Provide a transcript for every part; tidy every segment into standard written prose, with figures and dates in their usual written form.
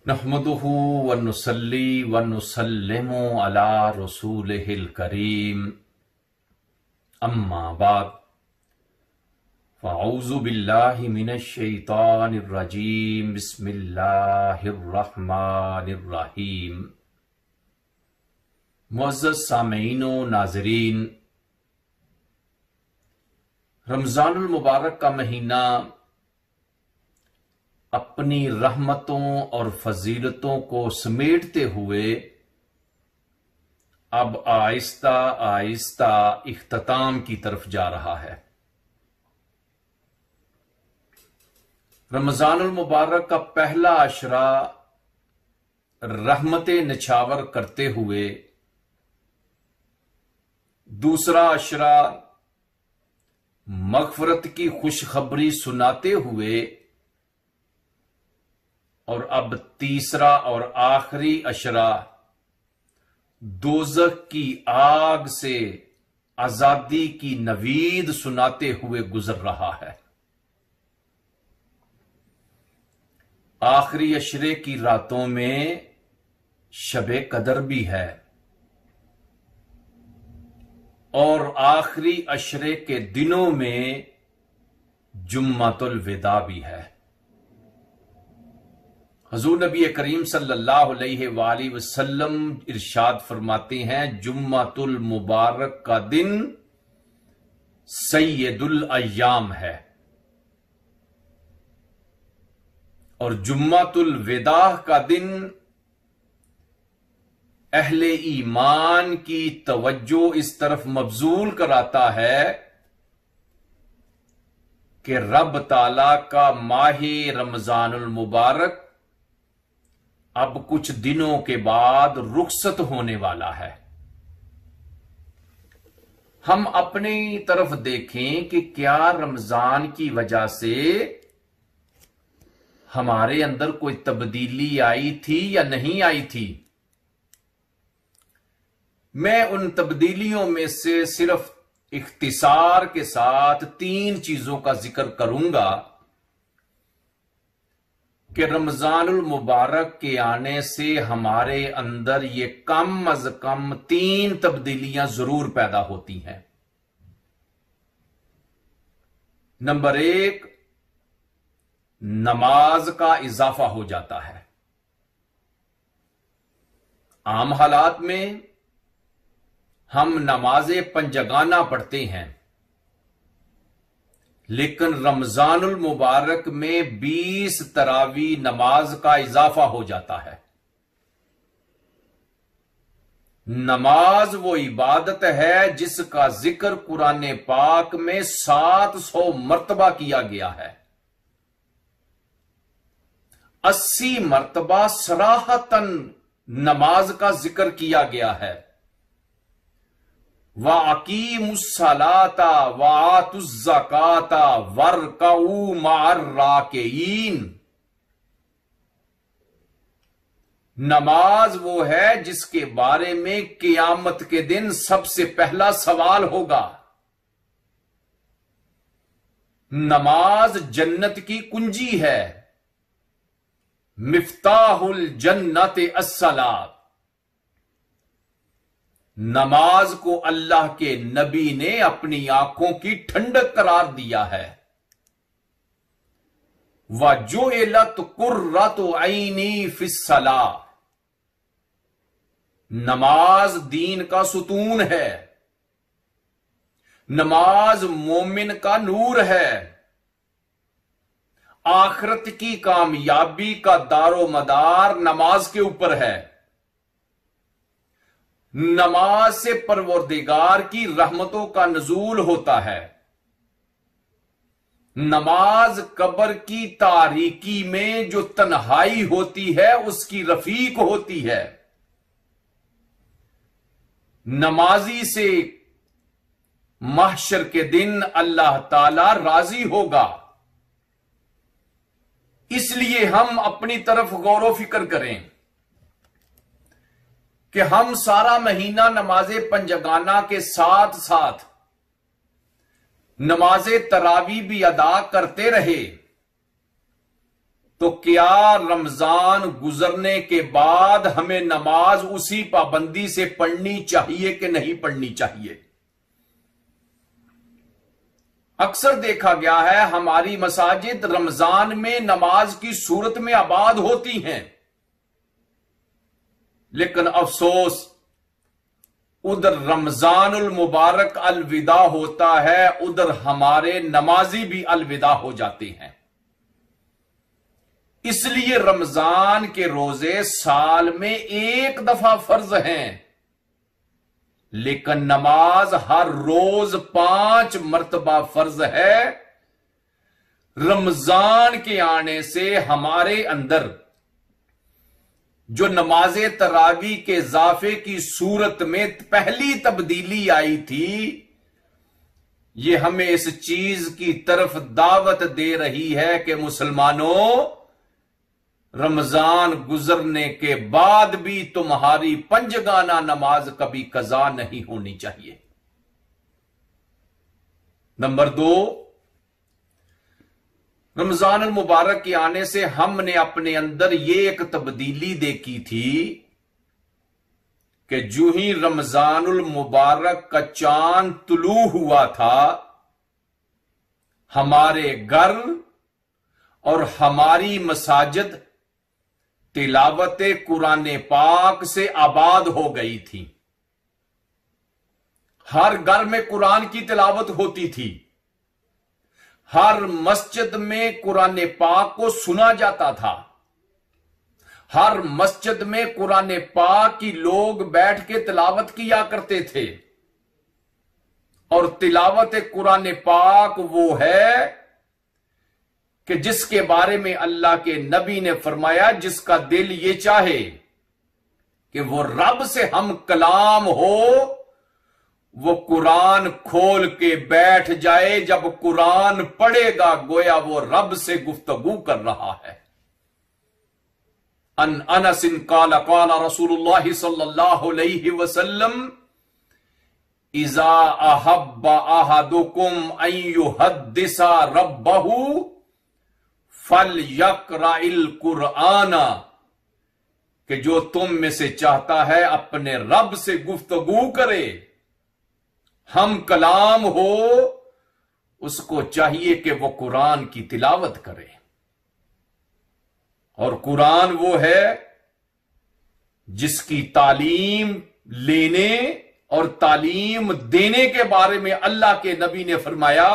نحمدہ ونصلی ونسلم علی رسولہ الکریم اما بعد فاعوذ باللہ من الشیطان الرجیم بسم اللہ الرحمن الرحیم۔ معزز سامعین و ناظرین، رمضان المبارک کا مہینہ اپنی رحمتوں اور فضیلتوں کو سمیٹتے ہوئے اب آہستہ آہستہ اختتام کی طرف جا رہا ہے۔ رمضان المبارک کا پہلا عشرہ رحمتیں نچھاور کرتے ہوئے، دوسرا عشرہ مغفرت کی خوشخبری سناتے ہوئے، اور اب تیسرا اور آخری عشرہ دوزخ کی آگ سے آزادی کی نوید سناتے ہوئے گزر رہا ہے۔ آخری عشرے کی راتوں میں شب قدر بھی ہے، اور آخری عشرے کے دنوں میں جمعۃ الوداع بھی ہے۔ حضور نبی کریم صلی اللہ علیہ وآلہ وسلم ارشاد فرماتے ہیں، جمعۃ المبارک کا دن سید الایام ہے، اور جمعۃ الوداع کا دن اہل ایمان کی توجہ اس طرف مبذول کراتا ہے کہ رب تعالی کا ماہ رمضان المبارک اب کچھ دنوں کے بعد رخصت ہونے والا ہے۔ ہم اپنی طرف دیکھیں کہ کیا رمضان کی وجہ سے ہمارے اندر کوئی تبدیلی آئی تھی یا نہیں آئی تھی۔ میں ان تبدیلیوں میں سے صرف اختصار کے ساتھ 3 چیزوں کا ذکر کروں گا کہ رمضان المبارک کے آنے سے ہمارے اندر یہ کم از کم 3 تبدیلیاں ضرور پیدا ہوتی ہیں۔ نمبر 1، نماز کا اضافہ ہو جاتا ہے۔ عام حالات میں ہم نماز پنجگانہ پڑھتے ہیں، لیکن رمضان المبارک میں 20 تراویح نماز کا اضافہ ہو جاتا ہے۔ نماز وہ عبادت ہے جس کا ذکر قرآن پاک میں 700 مرتبہ کیا گیا ہے۔ 80 مرتبہ صراحتاً نماز کا ذکر کیا گیا ہے۔ وَأَقِيمُوا الصَّلَاةَ وَآتُوا الزَّكَاةَ وَارْكَعُوا مَعَ الرَّاكِعِينَ۔ نماز وہ ہے جس کے بارے میں قیامت کے دن سب سے پہلا سوال ہوگا۔ نماز جنت کی کنجی ہے۔ مفتاح الجنت الصلاۃ۔ نماز کو اللہ کے نبی نے اپنی آنکھوں کی ٹھنڈک قرار دیا ہے۔ وَجُعِلَتْ قُرَّةُ عَيْنِي فِي الصَّلَاةِ۔ نماز دین کا ستون ہے۔ نماز مومن کا نور ہے۔ آخرت کی کامیابی کا دار و مدار نماز کے اوپر ہے۔ نماز سے پروردگار کی رحمتوں کا نزول ہوتا ہے۔ نماز قبر کی تاریکی میں جو تنہائی ہوتی ہے اس کی رفیق ہوتی ہے۔ نمازی سے محشر کے دن اللہ تعالی راضی ہوگا۔ اس لیے ہم اپنی طرف غور و فکر کریں کہ ہم سارا مہینہ نماز پنجگانہ کے ساتھ ساتھ نماز تراویح بھی ادا کرتے رہے، تو کیا رمضان گزرنے کے بعد ہمیں نماز اسی پابندی سے پڑھنی چاہیے کہ نہیں پڑھنی چاہیے؟ اکثر دیکھا گیا ہے ہماری مساجد رمضان میں نماز کی صورت میں آباد ہوتی ہیں، لیکن افسوس ادھر رمضان المبارک الوداع ہوتا ہے، ادھر ہمارے نمازی بھی الوداع ہو جاتے ہیں۔ اس لیے رمضان کے روزے سال میں ایک دفعہ فرض ہیں، لیکن نماز ہر روز 5 مرتبہ فرض ہے۔ رمضان کے آنے سے ہمارے اندر جو نماز تراویح کے اضافے کی صورت میں پہلی تبدیلی آئی تھی، یہ ہمیں اس چیز کی طرف دعوت دے رہی ہے کہ مسلمانوں، رمضان گزرنے کے بعد بھی تمہاری پنجگانہ نماز کبھی قضا نہیں ہونی چاہیے۔ نمبر 2، رمضان المبارک کے آنے سے ہم نے اپنے اندر یہ ایک تبدیلی دیکھی تھی کہ جو ہی رمضان المبارک کا چاند طلوع ہوا تھا، ہمارے گھر اور ہماری مساجد تلاوت قرآن پاک سے آباد ہو گئی تھی۔ ہر گھر میں قرآن کی تلاوت ہوتی تھی، ہر مسجد میں قرآن پاک کو سنا جاتا تھا، ہر مسجد میں قرآن پاک کی لوگ بیٹھ کے تلاوت کیا کرتے تھے۔ اور تلاوت قرآن پاک وہ ہے کہ جس کے بارے میں اللہ کے نبی نے فرمایا، جس کا دل یہ چاہے کہ وہ رب سے ہم کلام ہو، وہ قرآن کھول کے بیٹھ جائے، جب قرآن پڑھے گا گویا وہ رب سے گفتگو کر رہا ہے۔ ان انس قال قال رسول اللہ صلی اللہ علیہ وسلم اذا احب احدکم ان یحدث ربہ فلیقرأ القرآن، کہ جو تم میں سے چاہتا ہے اپنے رب سے گفتگو کرے، ہم کلام ہو، اس کو چاہیے کہ وہ قرآن کی تلاوت کرے۔ اور قرآن وہ ہے جس کی تعلیم لینے اور تعلیم دینے کے بارے میں اللہ کے نبی نے فرمایا،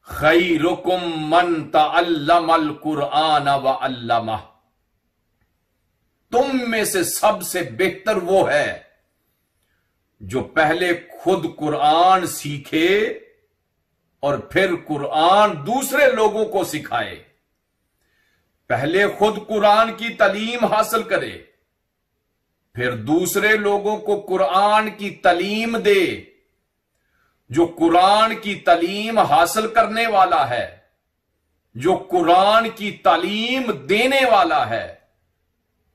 خیرکم من تعلم القرآن وعلمہ، تم میں سے سب سے بہتر وہ ہے جو پہلے خود قرآن سیکھے اور پھر قرآن دوسرے لوگوں کو سکھائے۔ پہلے خود قرآن کی تعلیم حاصل کرے، پھر دوسرے لوگوں کو قرآن کی تعلیم دے۔ جو قرآن کی تعلیم حاصل کرنے والا ہے، جو قرآن کی تعلیم دینے والا ہے،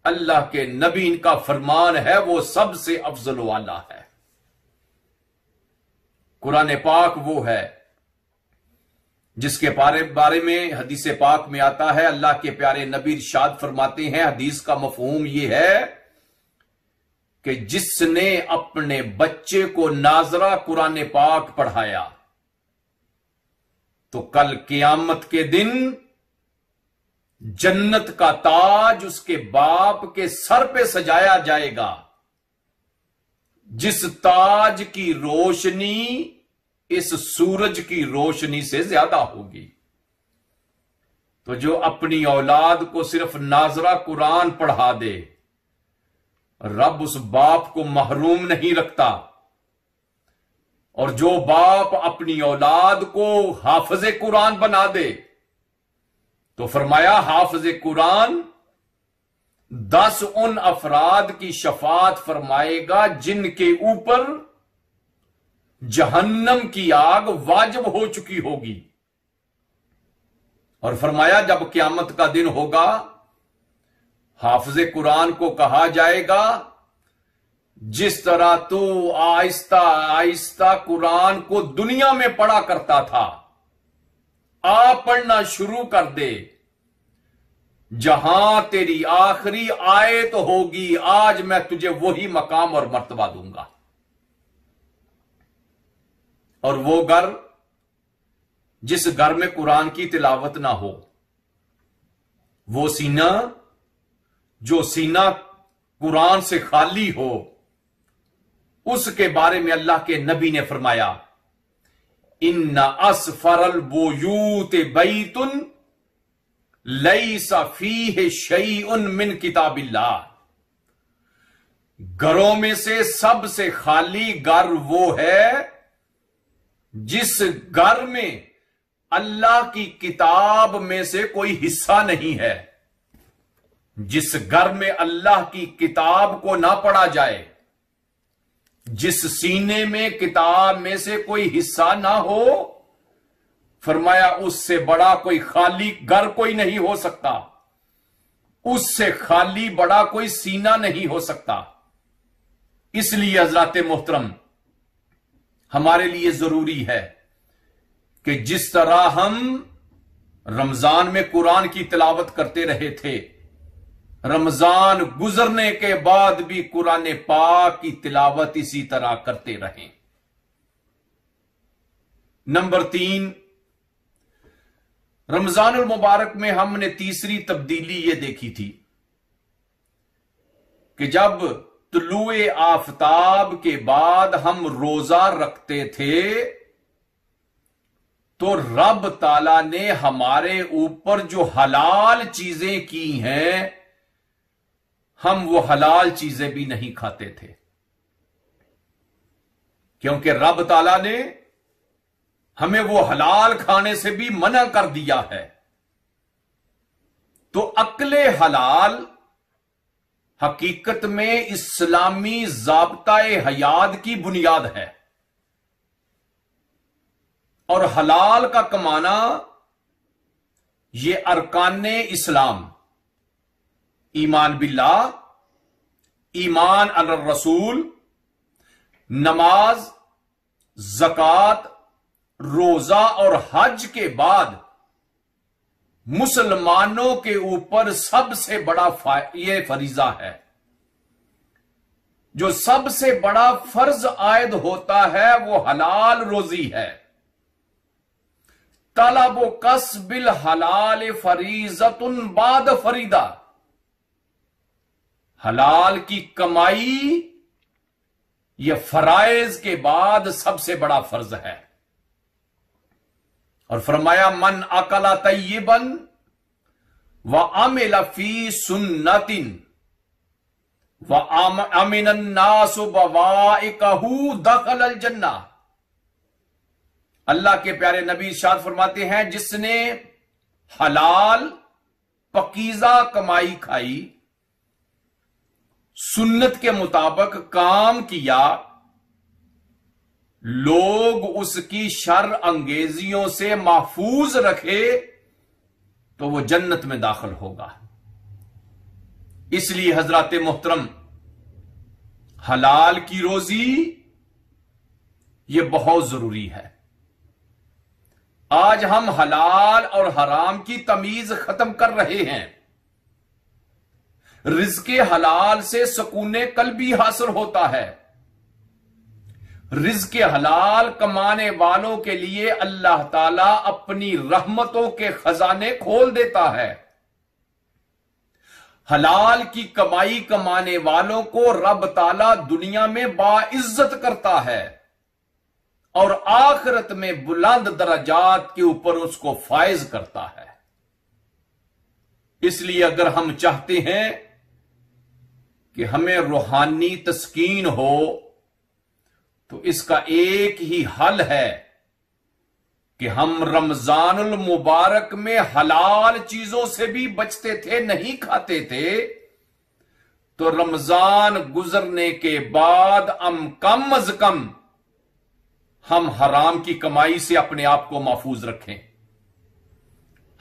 اللہ کے نبی کا فرمان ہے وہ سب سے افضل والا ہے۔ قرآن پاک وہ ہے جس کے بارے میں حدیث پاک میں آتا ہے، اللہ کے پیارے نبی ارشاد فرماتے ہیں، حدیث کا مفہوم یہ ہے کہ جس نے اپنے بچے کو ناظرہ قرآن پاک پڑھایا تو کل قیامت کے دن جنت کا تاج اس کے باپ کے سر پہ سجایا جائے گا، جس تاج کی روشنی اس سورج کی روشنی سے زیادہ ہوگی۔ تو جو اپنی اولاد کو صرف ناظرہ قرآن پڑھا دے، رب اس باپ کو محروم نہیں رکھتا، اور جو باپ اپنی اولاد کو حافظ قرآن بنا دے تو فرمایا حافظ قرآن 10 ان افراد کی شفاعت فرمائے گا جن کے اوپر جہنم کی آگ واجب ہو چکی ہوگی۔ اور فرمایا جب قیامت کا دن ہوگا، حافظ قرآن کو کہا جائے گا جس طرح تو آہستہ آہستہ قرآن کو دنیا میں پڑھا کرتا تھا، پڑھنا شروع کر دے، جہاں تیری آخری آیت ہوگی آج میں تجھے وہی مقام اور مرتبہ دوں گا. اور وہ گھر جس گھر میں قرآن کی تلاوت نہ ہو، وہ سینہ جو سینہ قرآن سے خالی ہو، اس کے بارے میں اللہ کے نبی نے فرمایا ان اسفر البیوت بیت لیس فیہ شیء من کتاب اللہ. گھروں میں سے سب سے خالی گھر وہ ہے جس گھر میں اللہ کی کتاب میں سے کوئی حصہ نہیں ہے. جس گھر میں اللہ کی کتاب کو نہ پڑھا جائے، جس سینے میں کتاب میں سے کوئی حصہ نہ ہو، فرمایا اس سے بڑا کوئی خالی گھر کوئی نہیں ہو سکتا، اس سے خالی بڑا کوئی سینہ نہیں ہو سکتا. اس لیے حضرات محترم، ہمارے لیے ضروری ہے کہ جس طرح ہم رمضان میں قرآن کی تلاوت کرتے رہے تھے، رمضان گزرنے کے بعد بھی قرآن پاک کی تلاوت اسی طرح کرتے رہیں. نمبر 3، رمضان المبارک میں ہم نے تیسری تبدیلی یہ دیکھی تھی کہ جب طلوع آفتاب کے بعد ہم روزہ رکھتے تھے تو رب تعالی نے ہمارے اوپر جو حلال چیزیں کی ہیں، ہم وہ حلال چیزیں بھی نہیں کھاتے تھے، کیونکہ رب تعالی نے ہمیں وہ حلال کھانے سے بھی منع کر دیا ہے. تو اکل حلال حقیقت میں اسلامی ضابطہ حیات کی بنیاد ہے، اور حلال کا کمانا یہ ارکان اسلام، ایمان باللہ، ایمان علی الرسول، نماز، زکوٰۃ، روزہ اور حج کے بعد مسلمانوں کے اوپر سب سے بڑا یہ فریضہ ہے. جو سب سے بڑا فرض عائد ہوتا ہے وہ حلال روزی ہے. طلب و کسب الحلال فریضۃ بعد فریضہ، حلال کی کمائی یہ فرائض کے بعد سب سے بڑا فرض ہے. اور فرمایا من اکل طیبا وعمل فی سنت وامن الناس بوائقہ دخل الجنہ. اللہ کے پیارے نبی ارشاد فرماتے ہیں جس نے حلال پاکیزہ کمائی کھائی، سنت کے مطابق کام کیا، لوگ اس کی شر انگیزیوں سے محفوظ رکھے، تو وہ جنت میں داخل ہوگا. اس لیے حضرات محترم، حلال کی روزی یہ بہت ضروری ہے. آج ہم حلال اور حرام کی تمیز ختم کر رہے ہیں. رزق حلال سے سکون قلبی حاصل ہوتا ہے. رزق حلال کمانے والوں کے لیے اللہ تعالیٰ اپنی رحمتوں کے خزانے کھول دیتا ہے. حلال کی کمائی کمانے والوں کو رب تعالیٰ دنیا میں باعزت کرتا ہے اور آخرت میں بلند درجات کے اوپر اس کو فائز کرتا ہے. اس لیے اگر ہم چاہتے ہیں کہ ہمیں روحانی تسکین ہو تو اس کا ایک ہی حل ہے کہ ہم رمضان المبارک میں حلال چیزوں سے بھی بچتے تھے، نہیں کھاتے تھے، تو رمضان گزرنے کے بعد ہم کم از کم ہم حرام کی کمائی سے اپنے آپ کو محفوظ رکھیں،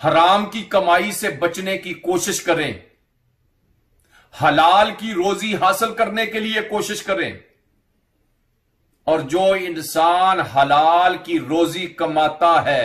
حرام کی کمائی سے بچنے کی کوشش کریں، حلال کی روزی حاصل کرنے کے لیے کوشش کریں. اور جو انسان حلال کی روزی کماتا ہے